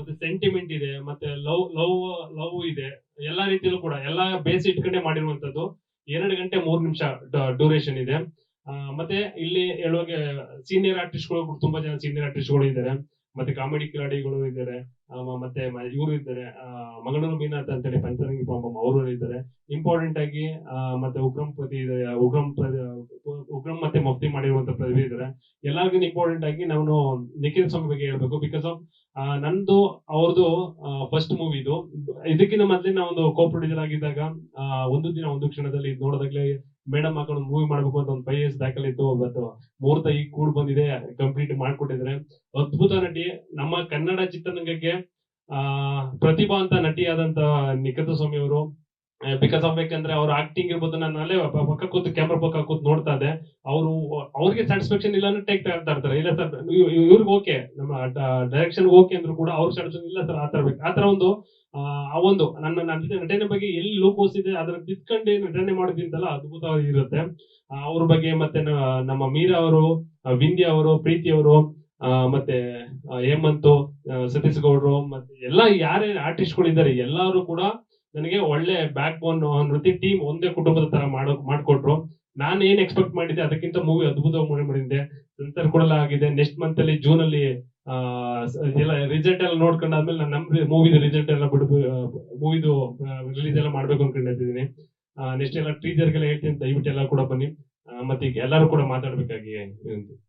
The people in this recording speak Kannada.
ಮತ್ತೆ ಸೆಂಟಿಮೆಂಟ್ ಇದೆ, ಮತ್ತೆ ಲವ್ ಲವ್ ಲವ್ ಇದೆ. ಎಲ್ಲಾ ರೀತಿಯಲ್ಲೂ ಕೂಡ ಎಲ್ಲಾ ಬೇಸ್ ಇಟ್ಕೊಂಡೆ ಮಾಡಿರುವಂತದ್ದು. 2 ಗಂಟೆ 3 ನಿಮಿಷ ಡ್ಯೂರೇಷನ್ ಇದೆ. ಮತ್ತೆ ಇಲ್ಲಿ ಹೇಳುವಾಗೆ ಸೀನಿಯರ್ ಆರ್ಟಿಸ್ಟ್ಗಳು ತುಂಬಾ ಜನ ಸೀನಿಯರ್ ಆರ್ಟಿಸ್ಟ್ಗಳು ಇದ್ದಾರೆ. ಮತ್ತೆ ಕಾಮಿಡಿ ಕಿಲಾಡಿಗಳು ಇದ್ದಾರೆ. ಮತ್ತೆ ಇವರು ಇದ್ದಾರೆ, ಮಂಗಳೂರು ಮೀನಾಥ್ ಅಂತೇಳಿ ಪಂಚರಂಗಿ ಪಾಂಬಮ್ ಅವರು ಇದ್ದಾರೆ. ಇಂಪಾರ್ಟೆಂಟ್ ಆಗಿ ಮತ್ತೆ ಉಗ್ರಂ ಉಗ್ರಂ ಮತ್ತೆ ಮಫ್ತಿ ಮಾಡಿರುವಂತ ಪ್ರತಿಭೆ ಇದ್ದಾರೆ. ಎಲ್ಲರಿಗೂ ಇಂಪಾರ್ಟೆಂಟ್ ಆಗಿ ನಾನು ನಿಖಿಲ್ ಸ್ವಾಮಿ ಬಗ್ಗೆ ಹೇಳ್ಬೇಕು. ಬಿಕಾಸ್ ಆಫ್ ನಂದು ಅವ್ರದ್ದು ಫಸ್ಟ್ ಮೂವಿ ಇದು. ಇದಕ್ಕಿಂತ ಮೊದಲೇ ನಾವು ಒಂದು ಕೋ ಪ್ರೊಡ್ಯೂಸರ್ ಆಗಿದ್ದಾಗ ಒಂದು ದಿನ ಒಂದು ಕ್ಷಣದಲ್ಲಿ ಇದು ನೋಡೋದಾಗ್ಲೇ ಮೇಡಮ್ ಹಾಕೊಂಡು ಮೂವಿ ಮಾಡ್ಬೇಕು ಅಂತ ಒಂದು 5 years ಬ್ಯಾಕಲ್ಲಿ ಇತ್ತು. ಬಟ್ ಮುಹೂರ್ತ ಈಗ ಕೂಡ್ ಬಂದಿದೆ, ಕಂಪ್ಲೀಟ್ ಮಾಡ್ಕೊಟ್ಟಿದ್ರೆ. ಅದ್ಭುತ ನಟಿ, ನಮ್ಮ ಕನ್ನಡ ಚಿತ್ರರಂಗಕ್ಕೆ ಪ್ರತಿಭಾ ಅಂತ ನಟಿಯಾದಂತ ನಿಖಿಲ್ ಸ್ವಾಮಿ ಅವರು. ಬಿಕಾಸ್ ಆಫ್ ಯಾಕಂದ್ರೆ ಅವ್ರ ಆಕ್ಟಿಂಗ್ ಇರ್ಬೋದು, ನಾನು ಅಲ್ಲೇ ಪಕ್ಕ ಕೂತು ಕ್ಯಾಮ್ರಾ ಪಕ್ಕ ಕೂತು ನೋಡ್ತಾ ಇದ್ದೆ. ಅವ್ರಿಗೆ ಸ್ಯಾಟಿಸ್ಫ್ಯಾಕ್ಷನ್ ಇಲ್ಲ ಅಂದ್ರೆ ಟೇಕ್ ತಗೊಳ್ತಾ ಇರ್ತಾರೆ. ಇಲ್ಲ ಸರ್ ಇವ್ರಿಗೆ ಓಕೆ, ನಮ್ಮ ಡೈರೆಕ್ಷನ್ ಓಕೆ ಅಂದ್ರು ಕೂಡ ಅವ್ರ ಸ್ಯಾಟಿಸ್ಫ್ಯಾಕ್ಷನ್ ಇಲ್ಲ ಸರ್ ಆತರ ಬೇಕು. ಆತರ ಒಂದು ಆ ಒಂದು ನನ್ನ ನಟನೆ ಬಗ್ಗೆ ಎಲ್ಲಿ ಲೋಕೋಸ್ ಇದೆ ಅದನ್ನ ತಿದ್ಕೊಂಡು ನಟನೆ ಮಾಡೋದಿಂತಲ್ಲ ಅದ್ಭುತವಾಗಿರುತ್ತೆ. ಅವ್ರ ಬಗ್ಗೆ ಮತ್ತೆ ನಮ್ಮ ಮೀರಾ ಅವರು, ವಿಂಧ್ಯ ಅವರು, ಪ್ರೀತಿ ಅವರು, ಮತ್ತೆ ಹೇಮಂತ್, ಸತೀಶ್ ಗೌಡ್ರು, ಮತ್ತೆ ಎಲ್ಲ ಯಾರೇ ಆರ್ಟಿಸ್ಟ್ಗಳು ಇದ್ದಾರೆ ಎಲ್ಲರೂ ಕೂಡ ನನಗೆ ಒಳ್ಳೆ ಬ್ಯಾಕ್ ಬೋನ್ ನೃತ್ಯ ಟೀಮ್, ಒಂದೇ ಕುಟುಂಬದ ತರ ಮಾಡ್ಕೊಟ್ರು. ನಾನು ಏನ್ ಎಕ್ಸ್ಪೆಕ್ಟ್ ಮಾಡಿದ್ದೆ ಅದಕ್ಕಿಂತ ಮೂವಿ ಅದ್ಭುತವಾಗಿ ಮಾಡಿದ್ದೆ. ಸೆನ್ಸರ್ ಕೂಡ ಆಗಿದೆ. ನೆಕ್ಸ್ಟ್ ಮಂತ್ ಅಲ್ಲಿ ಜೂನ್ ಅಲ್ಲಿ ಎಲ್ಲ ರಿಸಲ್ಟ್ ಎಲ್ಲ ನೋಡ್ಕೊಂಡಾದ್ಮೇಲೆ ನಾನು ನಮ್ ಮೂವಿದು ರಿಸಲ್ಟ್ ಎಲ್ಲ ಮೂವಿದು ರಿಲೀಸ್ ಎಲ್ಲ ಮಾಡ್ಬೇಕು ಅನ್ಕೊಂಡಿದ್ದೀನಿ. ನೆಕ್ಸ್ಟ್ ಎಲ್ಲ ಟೀಚರ್ಗೆಲ್ಲ ಹೇಳ್ತೀನಿ, ದಯವಿಟ್ಟು ಎಲ್ಲ ಕೂಡ ಬನ್ನಿ. ಮತ್ತೆ ಈಗ ಎಲ್ಲರೂ ಕೂಡ ಮಾತಾಡ್ಬೇಕಾಗಿ ವಿನಂತಿ.